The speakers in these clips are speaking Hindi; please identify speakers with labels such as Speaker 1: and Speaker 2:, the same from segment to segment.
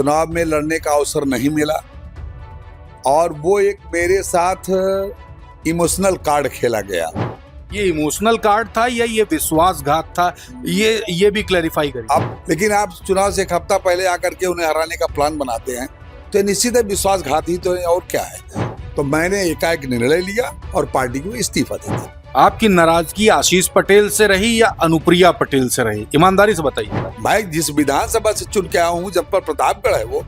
Speaker 1: चुनाव में लड़ने का अवसर नहीं मिला और वो एक मेरे साथ इमोशनल कार्ड खेला गया।
Speaker 2: ये इमोशनल कार्ड था या ये विश्वासघात था, ये भी क्लैरिफाई करिए।
Speaker 1: अब लेकिन आप चुनाव से एक हफ्ता पहले आकर के उन्हें हराने का प्लान बनाते हैं तो निश्चित है विश्वासघात ही तो है, और क्या है। तो मैंने एकाएक निर्णय लिया और पार्टी को इस्तीफा दे दिया।
Speaker 2: आपकी नाराजगी आशीष पटेल से रही या अनुप्रिया पटेल से रही, ईमानदारी से बताइए।
Speaker 1: भाई जिस विधानसभा से चुन के आया हूँ, जब पर प्रतापगढ़ है वो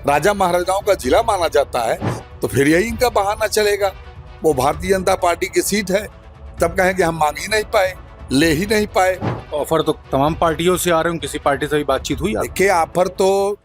Speaker 1: राजा महाराजाओं का जिला माना जाता है, तो फिर यही इनका बहाना चलेगा। वो भारतीय जनता पार्टी की सीट है, तब कहेंगे हम मांग ही नहीं पाए, ले ही नहीं पाए।
Speaker 2: ऑफर तो तमाम पार्टियों से आ रहे हैं, किसी पार्टी से भी बातचीत हुई?
Speaker 1: देखिए ऑफर तो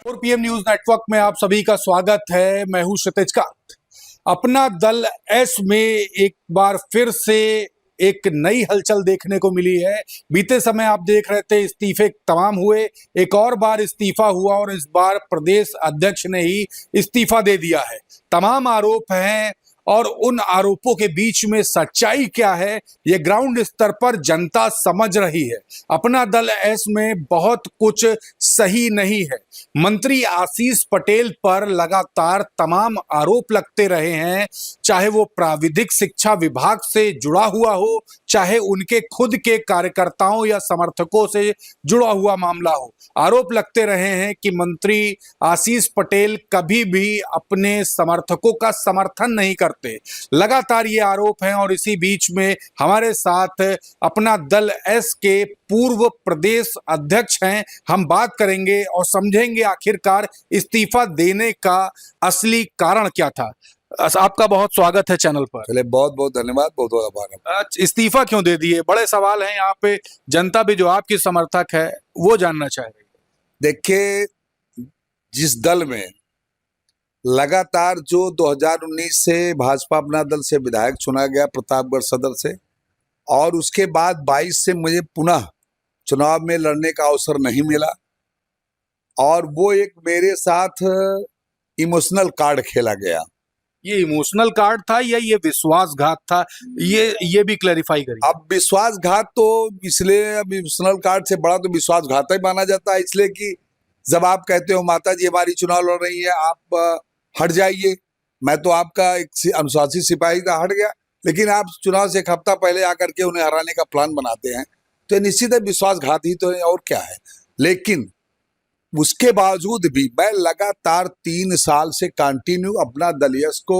Speaker 2: और पीएम न्यूज नेटवर्क में आप सभी का स्वागत है। मैं हूं क्षितिज कांत। अपना दल एस में एक बार फिर से एक नई हलचल देखने को मिली है। बीते समय आप देख रहे थे इस्तीफे तमाम हुए, एक और बार इस्तीफा हुआ और इस बार प्रदेश अध्यक्ष ने ही इस्तीफा दे दिया है। तमाम आरोप हैं और उन आरोपों के बीच में सच्चाई क्या है, ये ग्राउंड स्तर पर जनता समझ रही है। अपना दल एस में बहुत कुछ सही नहीं है। मंत्री आशीष पटेल पर लगातार तमाम आरोप लगते रहे हैं, चाहे वो प्राविधिक शिक्षा विभाग से जुड़ा हुआ हो, चाहे उनके खुद के कार्यकर्ताओं या समर्थकों से जुड़ा हुआ मामला हो। आरोप लगते रहे हैं कि मंत्री आशीष पटेल कभी भी अपने समर्थकों का समर्थन नहीं करते। लगातार ये आरोप हैं और इसी बीच में हमारे साथ अपना दल एस के पूर्व प्रदेश अध्यक्ष हैं। हम बात करेंगे और समझेंगे आखिरकार इस्तीफा देने का असली कारण क्या था। आपका बहुत स्वागत है चैनल पर।
Speaker 1: चले, बहुत बहुत धन्यवाद, बहुत बहुत आभार।
Speaker 2: इस्तीफा क्यों दे दिए? बड़े सवाल हैं यहाँ पे। जनता भी जो आपकी समर्थक है वो जानना चाह रही है।
Speaker 1: देखिए, जिस दल में लगातार जो 2019 से भाजपा अपना दल से विधायक चुना गया प्रतापगढ़ सदर से, और उसके बाद 22 से मुझे पुनः चुनाव में लड़ने का अवसर नहीं मिला और वो एक मेरे साथ इमोशनल कार्ड खेला गया।
Speaker 2: ये इमोशनल कार्ड था या ये विश्वासघात था, ये भी क्लैरिफाई करिए।
Speaker 1: अब विश्वासघात तो इसलिए, अब इमोशनल कार्ड से बड़ा तो विश्वासघात ही माना जाता है, इसलिए कि जब आप कहते हो माता जी हमारी चुनाव लड़ रही है, आप हट जाइए, मैं तो आपका एक अनुशासित सिपाही था, हट गया। लेकिन आप चुनाव से एक हफ्ता पहले आकर के उन्हें हराने का प्लान बनाते हैं तो निश्चित है विश्वासघात ही तो है, और क्या है। लेकिन उसके बावजूद भी मैं लगातार 3 साल से कंटिन्यू अपना दल यश को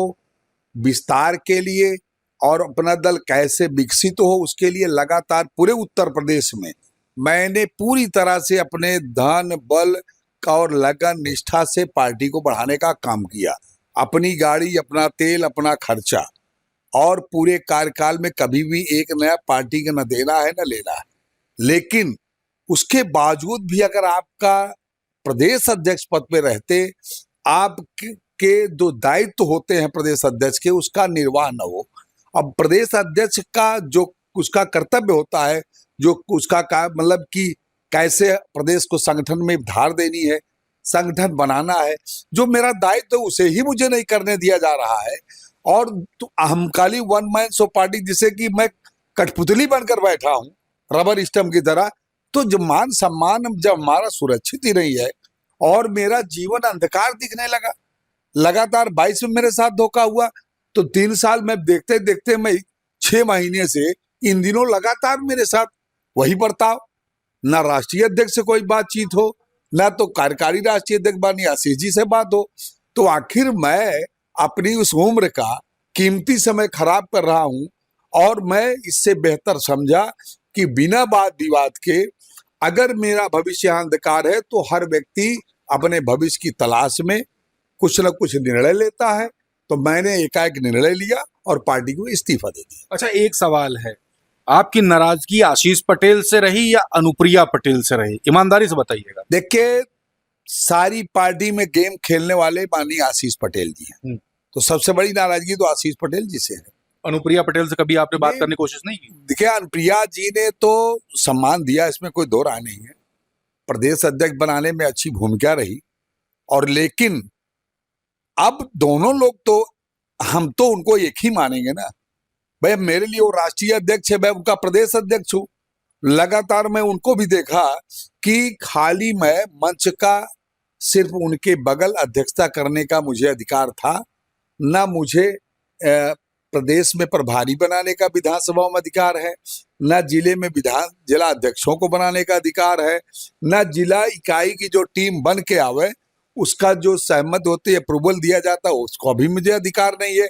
Speaker 1: विस्तार के लिए और अपना दल कैसे विकसित हो उसके लिए लगातार पूरे उत्तर प्रदेश में मैंने पूरी तरह से अपने धन बल और लगन निष्ठा से पार्टी को बढ़ाने का काम किया। अपनी गाड़ी, अपना तेल, अपना खर्चा, और पूरे कार्यकाल में कभी भी एक नया पार्टी का न देना है न लेना है। लेकिन उसके बावजूद भी अगर आपका प्रदेश अध्यक्ष पद पे रहते आप के जो दायित्व होते हैं प्रदेश अध्यक्ष के, उसका निर्वाह न हो। अब प्रदेश अध्यक्ष का जो उसका कर्तव्य होता है, जो उसका मतलब कि कैसे प्रदेश को संगठन में धार देनी है, संगठन बनाना है, जो मेरा दायित्व है उसे ही मुझे नहीं करने दिया जा रहा है। और तो अहमकाली वन मैन शो पार्टी, जिसे कि मैं कठपुतली बनकर बैठा हूँ रबर स्टम्प की तरह, तो जब मान सम्मान जब हमारा सुरक्षित ही नहीं है और मेरा जीवन अंधकार दिखने लगा, लगातार 22 में मेरे साथ धोखा हुआ, तो 3 साल में देखते देखते मैं 6 महीने से इन दिनों लगातार मेरे साथ वही बर्ताव, ना राष्ट्रीय अध्यक्ष से कोई बातचीत हो, ना तो कार्यकारी राष्ट्रीय अध्यक्ष बानी आशीष जी से बात हो। तो आखिर मैं अपनी उस उम्र का कीमती समय खराब कर रहा हूं और मैं इससे बेहतर समझा कि बिना वाद विवाद के अगर मेरा भविष्य अंधकार है तो हर व्यक्ति अपने भविष्य की तलाश में कुछ न कुछ निर्णय लेता है। तो मैंने एकाएक निर्णय लिया और पार्टी को इस्तीफा दे दिया।
Speaker 2: अच्छा, एक सवाल है, आपकी नाराजगी आशीष पटेल से रही या अनुप्रिया पटेल से रही, ईमानदारी से बताइएगा।
Speaker 1: देखिए, सारी पार्टी में गेम खेलने वाले माननीय आशीष पटेल जी हैं, तो सबसे बड़ी नाराजगी तो आशीष पटेल जी से है।
Speaker 2: अनुप्रिया पटेल से कभी आपने बात करने की कोशिश नहीं की?
Speaker 1: देखिए, अनुप्रिया जी ने तो सम्मान दिया, इसमें कोई दो राय नहीं है, प्रदेश अध्यक्ष बनाने में अच्छी भूमिका रही, और लेकिन अब दोनों लोग तो हम तो उनको एक ही मानेंगे ना। भाई मेरे लिए वो राष्ट्रीय अध्यक्ष है, मैं उनका प्रदेश अध्यक्ष हूँ, लगातार मैं उनको भी देखा कि खाली मैं मंच का सिर्फ उनके बगल अध्यक्षता करने का मुझे अधिकार था, ना मुझे प्रदेश में प्रभारी बनाने का विधानसभा में अधिकार है, न जिले में जिला अध्यक्षों को बनाने का अधिकार है, न जिला इकाई की जो टीम बन के आवे उसका जो सहमत होते अप्रूवल दिया जाता है उसको भी मुझे अधिकार नहीं है।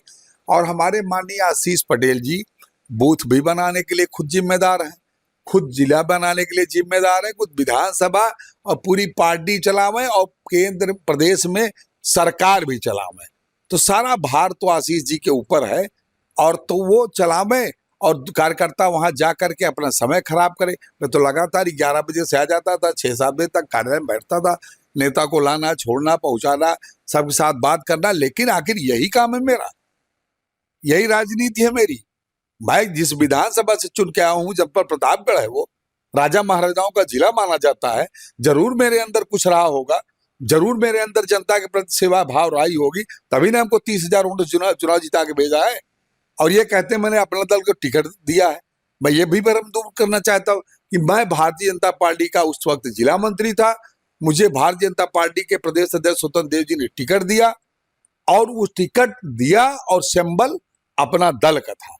Speaker 1: और हमारे माननीय आशीष पटेल जी बूथ भी बनाने के लिए खुद जिम्मेदार हैं, खुद जिला बनाने के लिए जिम्मेदार है, खुद विधानसभा और पूरी पार्टी चलावे और केंद्र प्रदेश में सरकार भी चलावे। तो सारा भार तो आशीष जी के ऊपर है और तो वो चलावे और कार्यकर्ता वहां जा करके अपना समय खराब करे। मैं तो लगातार 11 बजे से आ जाता था, 6-7 बजे तक कार्यालय में बैठता था, नेता को लाना, छोड़ना, पहुंचाना, सबके साथ बात करना। लेकिन आखिर यही काम है मेरा, यही राजनीति है मेरी। मैं जिस विधानसभा से चुन के आया हूँ, जनपद प्रतापगढ़ है, वो राजा महाराजाओं का जिला माना जाता है। जरूर मेरे अंदर कुछ रहा होगा, जरूर मेरे अंदर जनता के प्रति सेवा भाव रही होगी, तभी ना हमको 30,000 वोट चुनाव जिता के भेजा है। और ये कहते हैं मैंने अपना दल को टिकट दिया है। मैं ये भी भ्रम दूर करना चाहता हूँ कि मैं भारतीय जनता पार्टी का उस वक्त जिला मंत्री था, मुझे भारतीय जनता पार्टी के प्रदेश अध्यक्ष स्वतंत्र देव जी ने टिकट दिया और उस टिकट दिया और सिंबल अपना दल का था,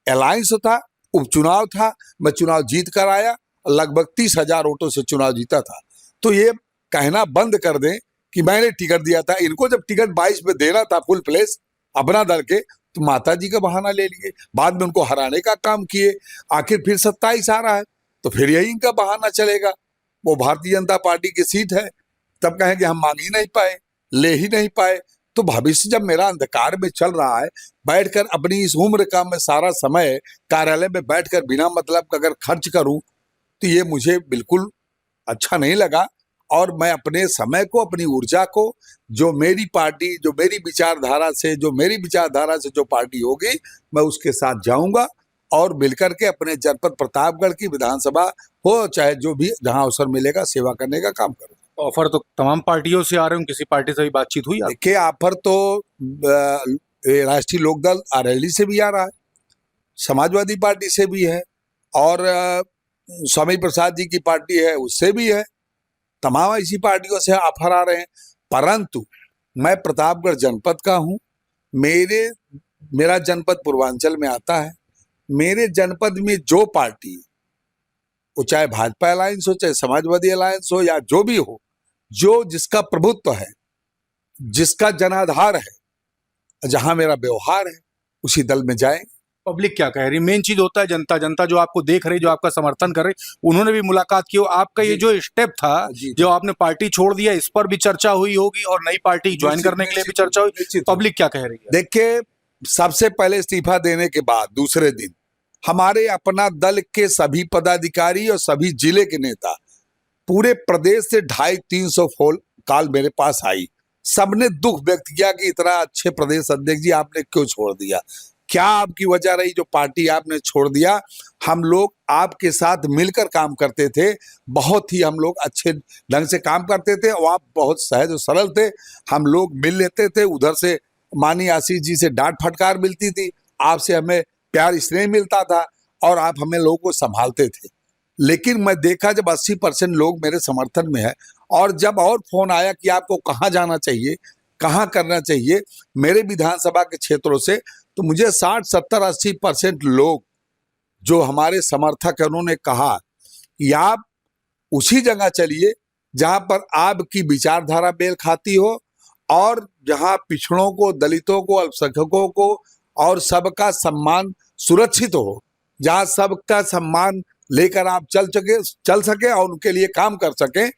Speaker 1: अलायंस था, उपचुनाव था, मैं चुनाव जीत कर आया, लगभग 30,000 वोटों से चुनाव जीता था। तो ये कहना बंद कर दें कि मैंने टिकट दिया था। इनको जब टिकट 22 में देना था फुल प्लेस अपना दल के, तो माता जी का बहाना ले लिए, बाद में उनको हराने का काम किए। आखिर फिर 27 आ रहा है तो फिर यही इनका बहाना चलेगा, वो भारतीय जनता पार्टी की सीट है, तब कहेंगे हम मांग ही नहीं पाए, ले ही नहीं पाए। तो भविष्य जब मेरा अंधकार में चल रहा है, बैठकर अपनी इस उम्र का मैं सारा समय कार्यालय में बैठकर बिना मतलब का अगर खर्च करूं तो ये मुझे बिल्कुल अच्छा नहीं लगा। और मैं अपने समय को, अपनी ऊर्जा को, जो मेरी पार्टी, जो मेरी विचारधारा से, जो पार्टी होगी, मैं उसके साथ जाऊंगा और मिलकर के अपने जनपद प्रतापगढ़ की विधानसभा हो चाहे जो भी जहां अवसर मिलेगा सेवा करने का काम करूंगा।
Speaker 2: ऑफर तो तमाम पार्टियों से आ रहे हैं, किसी पार्टी से भी बातचीत हुई आपकी?
Speaker 1: देखिए, ऑफर तो राष्ट्रीय लोकदल आरएलडी से भी आ रहा है, समाजवादी पार्टी से भी है और स्वामी प्रसाद जी की पार्टी है उससे भी है। तमाम ऐसी पार्टियों से ऑफर आ रहे हैं, परंतु मैं प्रतापगढ़ जनपद का हूं। मेरा जनपद पूर्वांचल में आता है। मेरे जनपद में जो पार्टी, वो चाहे भाजपा अलायंस हो, चाहे समाजवादी अलायंस हो, या जो भी हो, जो जिसका प्रभुत्व है, जिसका जनाधार है, जहां मेरा व्यवहार है, उसी दल में जाए।
Speaker 2: पब्लिक क्या कह रही? मेन चीज होता है जनता जो आपको देख रही, जो आपका समर्थन कर रही, उन्होंने भी मुलाकात की हो। आपका ये जो स्टेप था, जो आपने पार्टी छोड़ दिया, इस पर भी चर्चा हुई होगी और नई पार्टी ज्वाइन करने के लिए भी चर्चा हुई। पब्लिक क्या कह रही है?
Speaker 1: देखिए, सबसे पहले इस्तीफा देने के बाद दूसरे दिन हमारे अपना दल के सभी पदाधिकारी और सभी जिले के नेता पूरे प्रदेश से 250-300 फोन कॉल मेरे पास आई। सबने दुख व्यक्त किया कि इतना अच्छे प्रदेश अध्यक्ष जी आपने क्यों छोड़ दिया, क्या आपकी वजह रही जो पार्टी आपने छोड़ दिया। हम लोग आपके साथ मिलकर काम करते थे, बहुत ही हम लोग अच्छे ढंग से काम करते थे और आप बहुत सहज और सरल थे। हम लोग मिल लेते थे, उधर से माननीय आशीष जी से डांट फटकार मिलती थी, आपसे हमें प्यार स्नेह मिलता था और आप हमें लोगों को संभालते थे। लेकिन मैं देखा जब 80% लोग मेरे समर्थन में है और जब और फोन आया कि आपको कहाँ जाना चाहिए, कहाँ करना चाहिए मेरे विधानसभा के क्षेत्रों से, तो मुझे 60, 70, 80% लोग जो हमारे समर्थक हैं उन्होंने कहा कि आप उसी जगह चलिए जहां पर आपकी विचारधारा मेल खाती हो और जहां पिछड़ों को, दलितों को, अल्पसंख्यकों को और सबका सम्मान सुरक्षित हो, जहां सबका सम्मान लेकर आप चल सके और उनके लिए काम कर सके।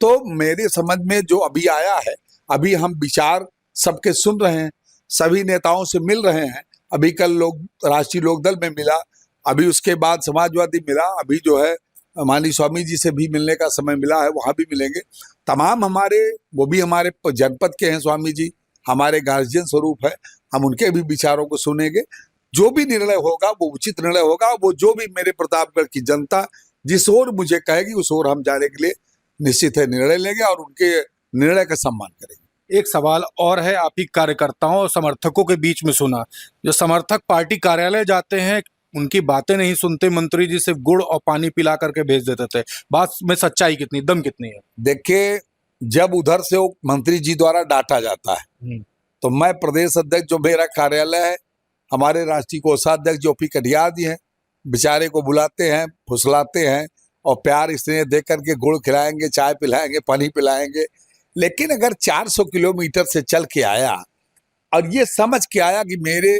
Speaker 1: तो मेरे समझ में जो अभी आया है, अभी हम विचार सबके सुन रहे हैं, सभी नेताओं से मिल रहे हैं। अभी कल लोग राष्ट्रीय लोकदल में मिला, अभी उसके बाद समाजवादी मिला, अभी जो है माननीय स्वामी जी से भी मिलने का समय मिला है, वहां भी मिलेंगे। तमाम हमारे, वो भी हमारे जनपद के हैं स्वामी जी, हमारे गार्जियन स्वरूप है, हम उनके भी विचारों को सुनेंगे। जो भी निर्णय होगा वो उचित निर्णय होगा, वो जो भी मेरे प्रतापगढ़ की जनता जिस ओर मुझे कहेगी उस ओर हम जाने के लिए निश्चित है निर्णय लेंगे और उनके निर्णय का सम्मान करेंगे।
Speaker 2: एक सवाल और है, आप ही कार्यकर्ताओं और समर्थकों के बीच में सुना, जो समर्थक पार्टी कार्यालय जाते हैं उनकी बातें नहीं सुनते मंत्री जी, सिर्फ गुड़ और पानी पिला करके भेज देते थे। बात में सच्चाई कितनी, दम कितनी है?
Speaker 1: देखिए, जब उधर से वो मंत्री जी द्वारा डांटा जाता है तो मैं प्रदेश अध्यक्ष जो मेरा कार्यालय है, हमारे राष्ट्रीय कोषाध्यक्ष जो पी कटियार जी हैं, बेचारे को बुलाते हैं, फुसलाते हैं और प्यार स्नेह दे करके गुड़ खिलाएंगे, चाय पिलाएंगे, पानी पिलाएंगे। लेकिन अगर 400 किलोमीटर से चल के आया और ये समझ के आया कि मेरे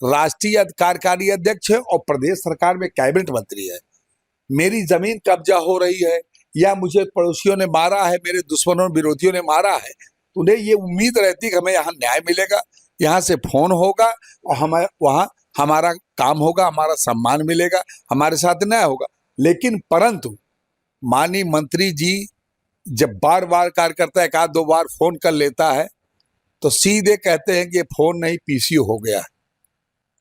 Speaker 1: राष्ट्रीय कार्यकारी अध्यक्ष है और प्रदेश सरकार में कैबिनेट मंत्री है, मेरी जमीन कब्जा हो रही है या मुझे पड़ोसियों ने मारा है, मेरे दुश्मनों विरोधियों ने मारा है, तो उन्हें ये उम्मीद रहती कि हमें यहाँ न्याय मिलेगा, यहाँ से फोन होगा और हमारे वहाँ हमारा काम होगा, हमारा सम्मान मिलेगा, हमारे साथ न्याय होगा। लेकिन परंतु माननीय मंत्री जी जब बार बार कार्यकर्ता एक आध दो बार फोन कर लेता है तो सीधे कहते हैं कि ये फोन नहीं, पीसीओ हो गया है।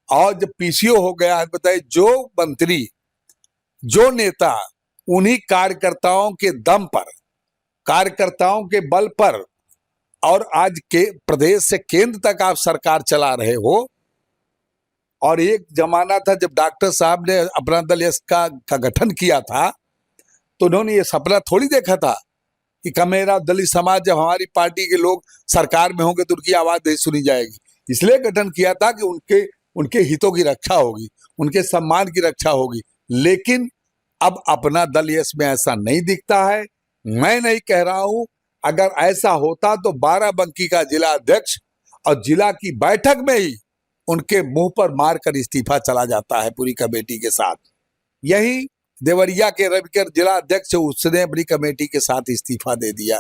Speaker 1: और जब पीसीओ हो गया है, बताइए, जो मंत्री जो नेता उन्हीं कार्यकर्ताओं के दम पर, कार्यकर्ताओं के बल पर और आज के प्रदेश से केंद्र तक आप सरकार चला रहे हो। और एक जमाना था जब डॉक्टर साहब ने अपना दल एस का गठन किया था तो उन्होंने ये सपना थोड़ी देखा था कि मेरा दलित समाज जब हमारी पार्टी के लोग सरकार में होंगे तो उनकी आवाज नहीं सुनी जाएगी। इसलिए गठन किया था कि उनके हितों की रक्षा होगी, उनके सम्मान की रक्षा होगी। लेकिन अब अपना दल इसमें ऐसा नहीं दिखता है। मैं नहीं कह रहा हूं, अगर ऐसा होता तो बाराबंकी का जिला अध्यक्ष और जिला की बैठक में ही उनके मुंह पर मारकर इस्तीफा चला जाता है पूरी कमेटी के साथ। यही देवरिया के रविकर जिला अध्यक्ष, उसने अपनी कमेटी के साथ इस्तीफा दे दिया।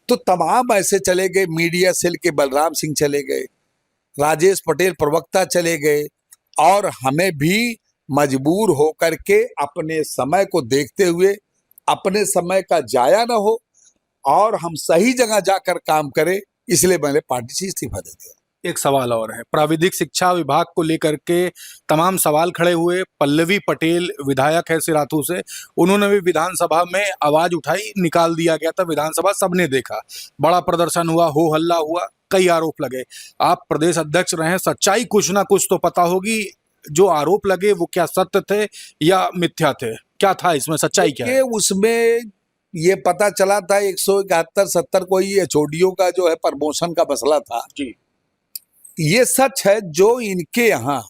Speaker 1: तो तमाम ऐसे चले गए, मीडिया सेल के बलराम सिंह चले गए, राजेश पटेल प्रवक्ता चले गए, और हमें भी मजबूर होकर के अपने समय को देखते हुए, अपने समय का जाया न हो और हम सही जगह जाकर काम करें, इसलिए मैंने पार्टी से इस्तीफा दे दिया।
Speaker 2: एक सवाल और है, प्राविधिक शिक्षा विभाग को लेकर के तमाम सवाल खड़े हुए। पल्लवी पटेल विधायक है सिराथू से, उन्होंने भी विधानसभा में आवाज उठाई, निकाल दिया गया था विधानसभा, सबने देखा, बड़ा प्रदर्शन हुआ, हो हल्ला हुआ, कई आरोप लगे। आप प्रदेश अध्यक्ष रहे, सच्चाई कुछ ना कुछ तो पता होगी, जो आरोप लगे वो क्या सत्य थे या मिथ्या थे? क्या था इसमें, सच्चाई क्या है?
Speaker 1: उसमें ये पता चला था 171-70 कोई एचओडियों का जो है प्रमोशन का मसला था
Speaker 2: जी।
Speaker 1: ये सच है। जो इनके यहाँ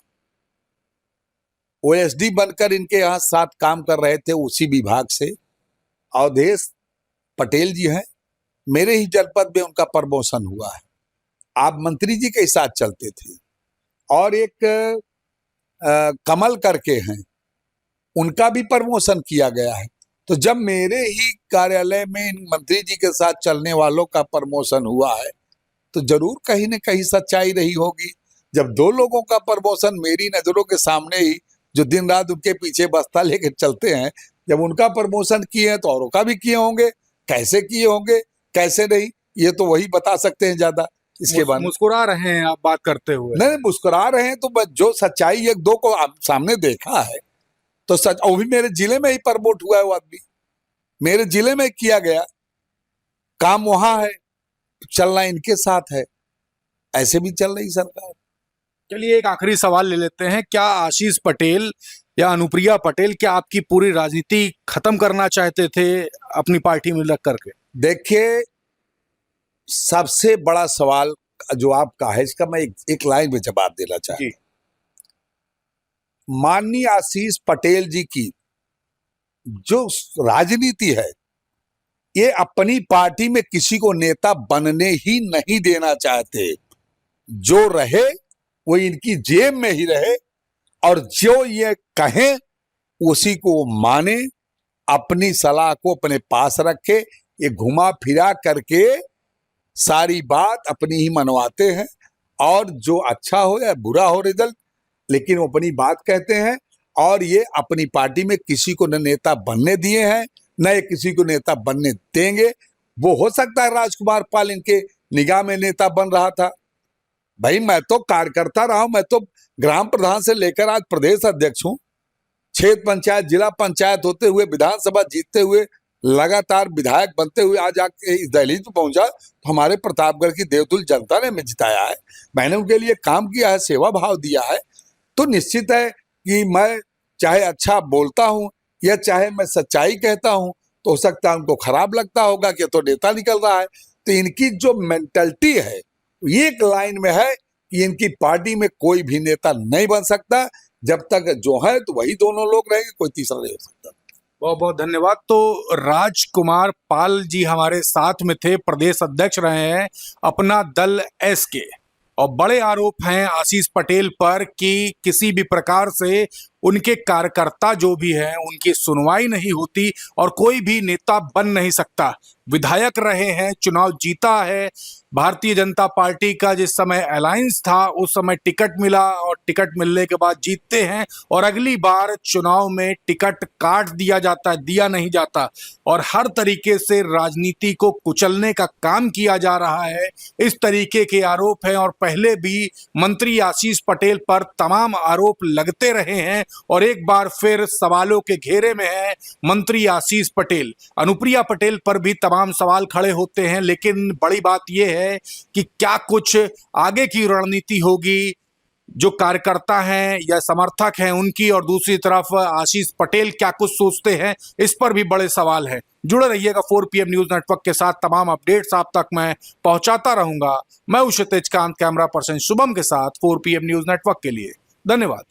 Speaker 1: ओएसडी बनकर इनके यहाँ साथ काम कर रहे थे उसी विभाग से अवधेश पटेल जी हैं, मेरे ही जनपद में उनका प्रमोशन हुआ है। आप मंत्री जी के साथ चलते थे। और एक कमल करके हैं, उनका भी प्रमोशन किया गया है। तो जब मेरे ही कार्यालय में इन मंत्री जी के साथ चलने वालों का प्रमोशन हुआ है तो जरूर कहीं न कहीं सच्चाई रही होगी। जब दो लोगों का प्रमोशन मेरी नजरों के सामने ही, जो दिन रात उनके पीछे बस्ता लेकर चलते हैं, जब उनका प्रमोशन किए हैं तो औरों का भी किए होंगे। कैसे किए होंगे, कैसे नहीं, ये तो वही बता सकते हैं ज्यादा। इसके बाद
Speaker 2: मुस्कुरा रहे हैं आप बात करते हुए?
Speaker 1: नहीं, मुस्कुरा रहे हैं तो जो सच्चाई एक दो को आप सामने देखा है तो सच। वो भी मेरे जिले में ही प्रमोट हुआ है, वो आदमी मेरे जिले में किया गया, काम वहां है, चलना इनके साथ है, ऐसे भी चल रही सरकार।
Speaker 2: चलिए एक आखिरी सवाल ले लेते हैं, क्या आशीष पटेल या अनुप्रिया पटेल क्या आपकी पूरी राजनीति खत्म करना चाहते थे अपनी पार्टी में लग करके?
Speaker 1: देखिए, सबसे बड़ा सवाल जो आपका है इसका मैं एक लाइन में जवाब देना चाहता हूं। माननीय आशीष पटेल जी की जो राजनीति है, ये अपनी पार्टी में किसी को नेता बनने ही नहीं देना चाहते। जो रहे वो इनकी जेब में ही रहे और जो ये कहें उसी को वो माने, अपनी सलाह को अपने पास रखे। ये घुमा फिरा करके सारी बात अपनी ही मनवाते हैं और जो अच्छा हो या बुरा हो रिजल्ट, लेकिन वो अपनी बात कहते हैं। और ये अपनी पार्टी में किसी को न नेता बनने दिए हैं, न ये किसी को नेता बनने देंगे। वो हो सकता है राजकुमार पाल इनके निगाह में नेता बन रहा था। भाई मैं तो कार्यकर्ता रहा हूं, मैं तो ग्राम प्रधान से लेकर आज प्रदेश अध्यक्ष हूं, क्षेत्र पंचायत, जिला पंचायत होते हुए, विधानसभा जीतते हुए, लगातार विधायक बनते हुए आज आके इस दहलीज पे पहुंचा। तो हमारे प्रतापगढ़ की देवतुल जनता ने हमें जिताया है, मैंने उनके लिए काम किया है, सेवा भाव दिया है। तो निश्चित है कि मैं चाहे अच्छा बोलता हूं या चाहे मैं सच्चाई कहता हूं, तो हो सकता है उनको खराब लगता होगा कि तो नेता निकल रहा है। तो इनकी जो मेंटलिटी है ये एक लाइन में है कि इनकी पार्टी में कोई भी नेता नहीं बन सकता। जब तक जो है तो वही दोनों लोग रहेंगे, कोई तीसरा नहीं हो सकता।
Speaker 2: बहुत बहुत धन्यवाद। तो राजकुमार पाल जी हमारे साथ में थे, प्रदेश अध्यक्ष रहे हैं अपना दल एस के, और बड़े आरोप हैं आशीष पटेल पर कि किसी भी प्रकार से उनके कार्यकर्ता जो भी हैं उनकी सुनवाई नहीं होती और कोई भी नेता बन नहीं सकता। विधायक रहे हैं, चुनाव जीता है, भारतीय जनता पार्टी का जिस समय अलायंस था उस समय टिकट मिला और टिकट मिलने के बाद जीतते हैं, और अगली बार चुनाव में टिकट काट दिया जाता है, दिया नहीं जाता, और हर तरीके से राजनीति को कुचलने का काम किया जा रहा है। इस तरीके के आरोप हैं और पहले भी मंत्री आशीष पटेल पर तमाम आरोप लगते रहे हैं, और एक बार फिर सवालों के घेरे में है मंत्री आशीष पटेल। अनुप्रिया पटेल पर भी तमाम सवाल खड़े होते हैं, लेकिन बड़ी बात यह है कि क्या कुछ आगे की रणनीति होगी जो कार्यकर्ता हैं या समर्थक हैं उनकी, और दूसरी तरफ आशीष पटेल क्या कुछ सोचते हैं, इस पर भी बड़े सवाल हैं। जुड़े रहिएगा 4 PM न्यूज नेटवर्क के साथ, तमाम अपडेट्स आप तक मैं पहुंचाता रहूंगा। मैं हूं क्षितिज कांत, कैमरा पर्सन शुभम के साथ 4 PM न्यूज नेटवर्क के लिए। धन्यवाद।